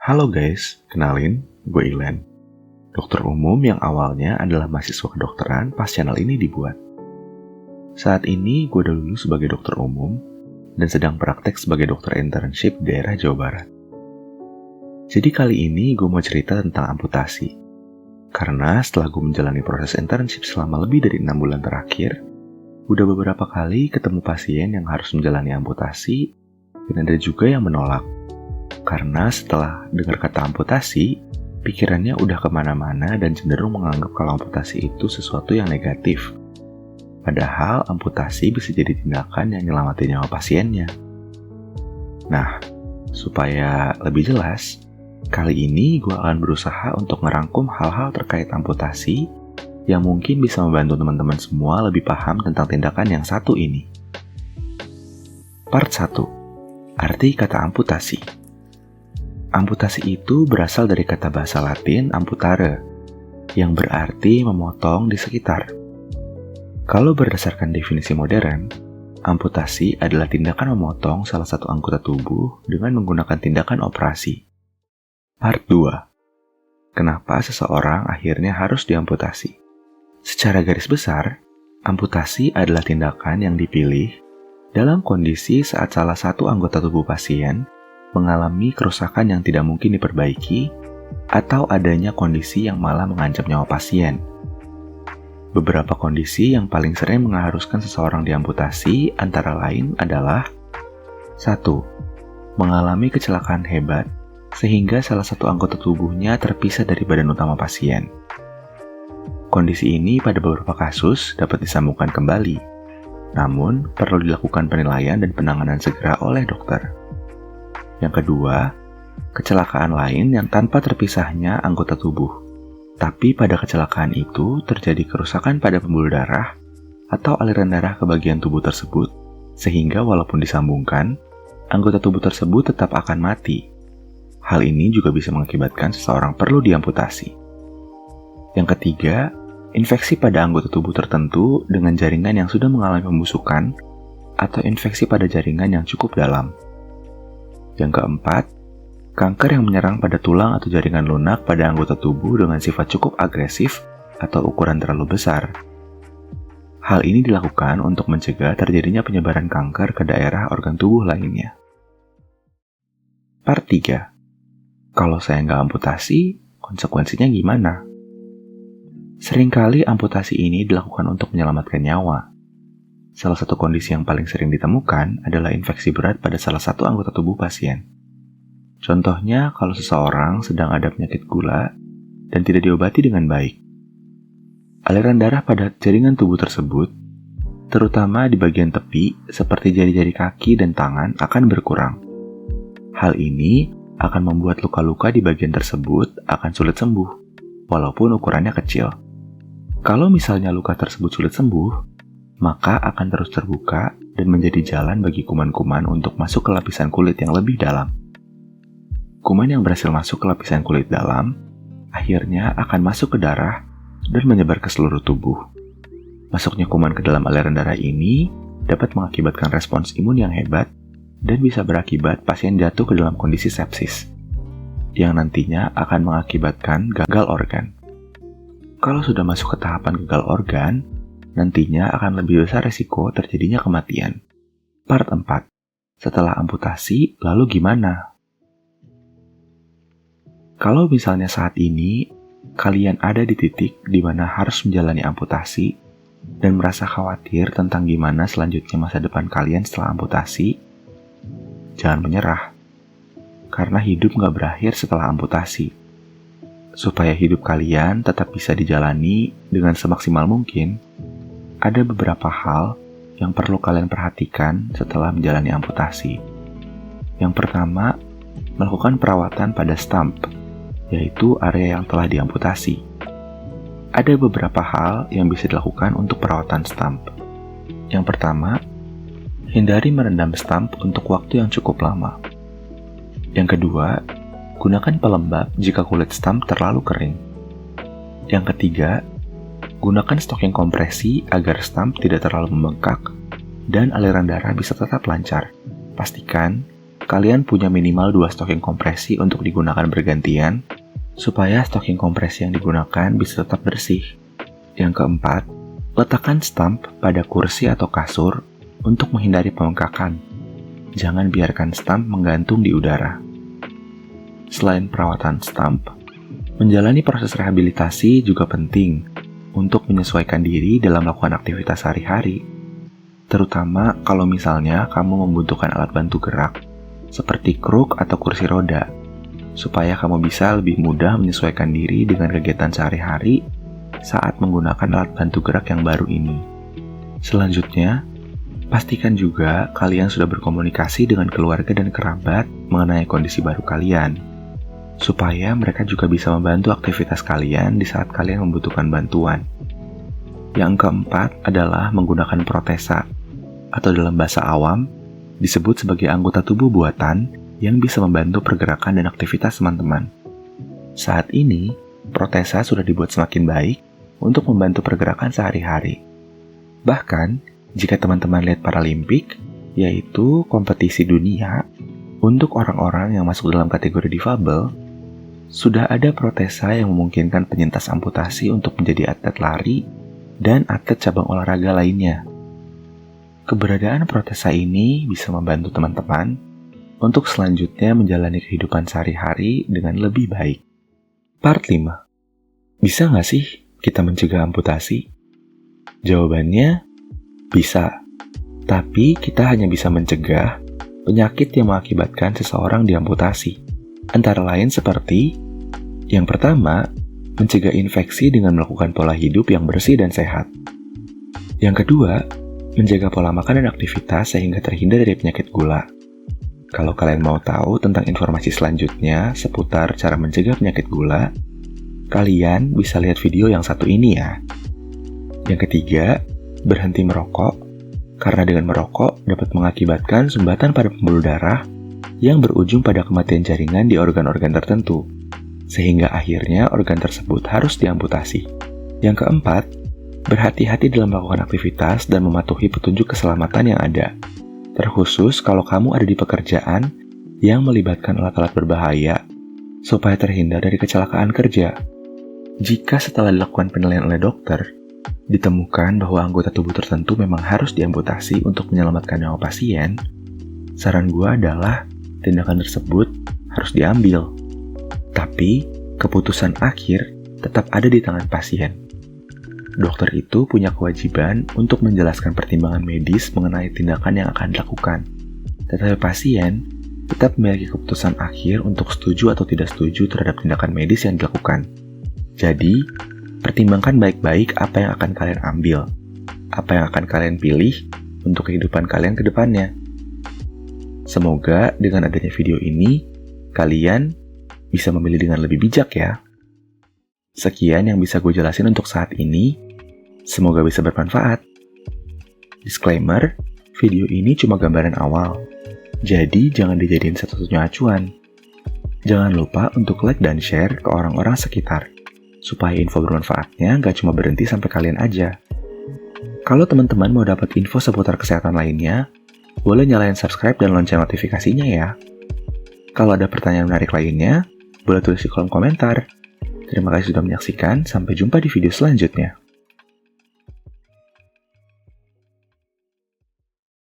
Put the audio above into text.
Halo guys, kenalin, gue Ilen. Dokter umum yang awalnya adalah mahasiswa kedokteran pas channel ini dibuat. Saat ini gue udah lulus sebagai dokter umum dan sedang praktek sebagai dokter internship di daerah Jawa Barat. Jadi kali ini gue mau cerita tentang amputasi. Karena setelah gue menjalani proses internship selama lebih dari 6 bulan terakhir, udah beberapa kali ketemu pasien yang harus menjalani amputasi dan ada juga yang menolak. Karena setelah dengar kata amputasi, pikirannya udah kemana-mana dan cenderung menganggap kalau amputasi itu sesuatu yang negatif. Padahal amputasi bisa jadi tindakan yang nyelamatin nyawa pasiennya. Nah, supaya lebih jelas, kali ini gue akan berusaha untuk ngerangkum hal-hal terkait amputasi yang mungkin bisa membantu teman-teman semua lebih paham tentang tindakan yang satu ini. Part 1. Arti kata amputasi. Amputasi itu berasal dari kata bahasa Latin amputare, yang berarti memotong di sekitar. Kalau berdasarkan definisi modern, amputasi adalah tindakan memotong salah satu anggota tubuh dengan menggunakan tindakan operasi. Part 2. Kenapa seseorang akhirnya harus diamputasi? Secara garis besar, amputasi adalah tindakan yang dipilih dalam kondisi saat salah satu anggota tubuh pasien mengalami kerusakan yang tidak mungkin diperbaiki, atau adanya kondisi yang malah mengancam nyawa pasien. Beberapa kondisi yang paling sering mengharuskan seseorang diamputasi antara lain adalah 1. Mengalami kecelakaan hebat, sehingga salah satu anggota tubuhnya terpisah dari badan utama pasien. Kondisi ini pada beberapa kasus dapat disambungkan kembali, namun perlu dilakukan penilaian dan penanganan segera oleh dokter. Yang kedua, kecelakaan lain yang tanpa terpisahnya anggota tubuh. Tapi pada kecelakaan itu terjadi kerusakan pada pembuluh darah atau aliran darah ke bagian tubuh tersebut, sehingga walaupun disambungkan, anggota tubuh tersebut tetap akan mati. Hal ini juga bisa mengakibatkan seseorang perlu diamputasi. Yang ketiga, infeksi pada anggota tubuh tertentu dengan jaringan yang sudah mengalami pembusukan atau infeksi pada jaringan yang cukup dalam. Yang keempat, kanker yang menyerang pada tulang atau jaringan lunak pada anggota tubuh dengan sifat cukup agresif atau ukuran terlalu besar. Hal ini dilakukan untuk mencegah terjadinya penyebaran kanker ke daerah organ tubuh lainnya. Part 3. Kalau saya nggak amputasi, konsekuensinya gimana? Seringkali amputasi ini dilakukan untuk menyelamatkan nyawa. Salah satu kondisi yang paling sering ditemukan adalah infeksi berat pada salah satu anggota tubuh pasien. Contohnya kalau seseorang sedang ada penyakit gula dan tidak diobati dengan baik. Aliran darah pada jaringan tubuh tersebut, terutama di bagian tepi seperti jari-jari kaki dan tangan akan berkurang. Hal ini akan membuat luka-luka di bagian tersebut akan sulit sembuh, walaupun ukurannya kecil. Kalau misalnya luka tersebut sulit sembuh, maka akan terus terbuka dan menjadi jalan bagi kuman-kuman untuk masuk ke lapisan kulit yang lebih dalam. Kuman yang berhasil masuk ke lapisan kulit dalam, akhirnya akan masuk ke darah dan menyebar ke seluruh tubuh. Masuknya kuman ke dalam aliran darah ini dapat mengakibatkan respons imun yang hebat dan bisa berakibat pasien jatuh ke dalam kondisi sepsis, yang nantinya akan mengakibatkan gagal organ. Kalau sudah masuk ke tahapan gagal organ, nantinya akan lebih besar resiko terjadinya kematian. Part 4. Setelah amputasi, lalu gimana? Kalau misalnya saat ini, kalian ada di titik di mana harus menjalani amputasi dan merasa khawatir tentang gimana selanjutnya masa depan kalian setelah amputasi, jangan menyerah. Karena hidup nggak berakhir setelah amputasi. Supaya hidup kalian tetap bisa dijalani dengan semaksimal mungkin, ada beberapa hal yang perlu kalian perhatikan setelah menjalani amputasi. Yang pertama, melakukan perawatan pada stump, yaitu area yang telah diamputasi. Ada beberapa hal yang bisa dilakukan untuk perawatan stump. Yang pertama, hindari merendam stump untuk waktu yang cukup lama. Yang kedua, gunakan pelembab jika kulit stump terlalu kering. Yang ketiga, gunakan stocking kompresi agar stump tidak terlalu membengkak dan aliran darah bisa tetap lancar. Pastikan kalian punya minimal 2 stocking kompresi untuk digunakan bergantian, supaya stocking kompresi yang digunakan bisa tetap bersih. Yang keempat, letakkan stump pada kursi atau kasur untuk menghindari pembengkakan. Jangan biarkan stump menggantung di udara. Selain perawatan stump, menjalani proses rehabilitasi juga penting untuk menyesuaikan diri dalam melakukan aktivitas sehari-hari. Terutama kalau misalnya kamu membutuhkan alat bantu gerak, seperti kruk atau kursi roda, supaya kamu bisa lebih mudah menyesuaikan diri dengan kegiatan sehari-hari saat menggunakan alat bantu gerak yang baru ini. Selanjutnya, pastikan juga kalian sudah berkomunikasi dengan keluarga dan kerabat mengenai kondisi baru kalian, supaya mereka juga bisa membantu aktivitas kalian di saat kalian membutuhkan bantuan. Yang keempat adalah menggunakan protesa, atau dalam bahasa awam, disebut sebagai anggota tubuh buatan yang bisa membantu pergerakan dan aktivitas teman-teman. Saat ini, protesa sudah dibuat semakin baik untuk membantu pergerakan sehari-hari. Bahkan, jika teman-teman lihat Paralimpik, yaitu kompetisi dunia untuk orang-orang yang masuk dalam kategori difabel, sudah ada protesa yang memungkinkan penyintas amputasi untuk menjadi atlet lari dan atlet cabang olahraga lainnya. Keberadaan protesa ini bisa membantu teman-teman untuk selanjutnya menjalani kehidupan sehari-hari dengan lebih baik. Part 5. Bisa nggak sih kita mencegah amputasi? Jawabannya, bisa. Tapi kita hanya bisa mencegah penyakit yang mengakibatkan seseorang diamputasi. Antara lain seperti, yang pertama, mencegah infeksi dengan melakukan pola hidup yang bersih dan sehat. Yang kedua, menjaga pola makan dan aktivitas sehingga terhindar dari penyakit gula. Kalau kalian mau tahu tentang informasi selanjutnya seputar cara mencegah penyakit gula, kalian bisa lihat video yang satu ini ya. Yang ketiga, berhenti merokok, karena dengan merokok dapat mengakibatkan sumbatan pada pembuluh darah yang berujung pada kematian jaringan di organ-organ tertentu, sehingga akhirnya organ tersebut harus diamputasi. Yang keempat, berhati-hati dalam melakukan aktivitas dan mematuhi petunjuk keselamatan yang ada, terkhusus kalau kamu ada di pekerjaan yang melibatkan alat-alat berbahaya, supaya terhindar dari kecelakaan kerja. Jika setelah dilakukan penilaian oleh dokter, ditemukan bahwa anggota tubuh tertentu memang harus diamputasi untuk menyelamatkan nyawa pasien, saran gue adalah tindakan tersebut harus diambil. Tapi, keputusan akhir tetap ada di tangan pasien. Dokter itu punya kewajiban untuk menjelaskan pertimbangan medis mengenai tindakan yang akan dilakukan. Tetapi pasien tetap memiliki keputusan akhir untuk setuju atau tidak setuju terhadap tindakan medis yang dilakukan. Jadi, pertimbangkan baik-baik apa yang akan kalian ambil, apa yang akan kalian pilih untuk kehidupan kalian ke depannya. Semoga dengan adanya video ini, kalian bisa memilih dengan lebih bijak ya. Sekian yang bisa gue jelasin untuk saat ini. Semoga bisa bermanfaat. Disclaimer, video ini cuma gambaran awal. Jadi jangan dijadiin satu-satunya acuan. Jangan lupa untuk like dan share ke orang-orang sekitar, supaya info bermanfaatnya nggak cuma berhenti sampai kalian aja. Kalau teman-teman mau dapat info seputar kesehatan lainnya, boleh nyalain subscribe dan lonceng notifikasinya ya. Kalau ada pertanyaan menarik lainnya, boleh tulis di kolom komentar. Terima kasih sudah menyaksikan, sampai jumpa di video selanjutnya.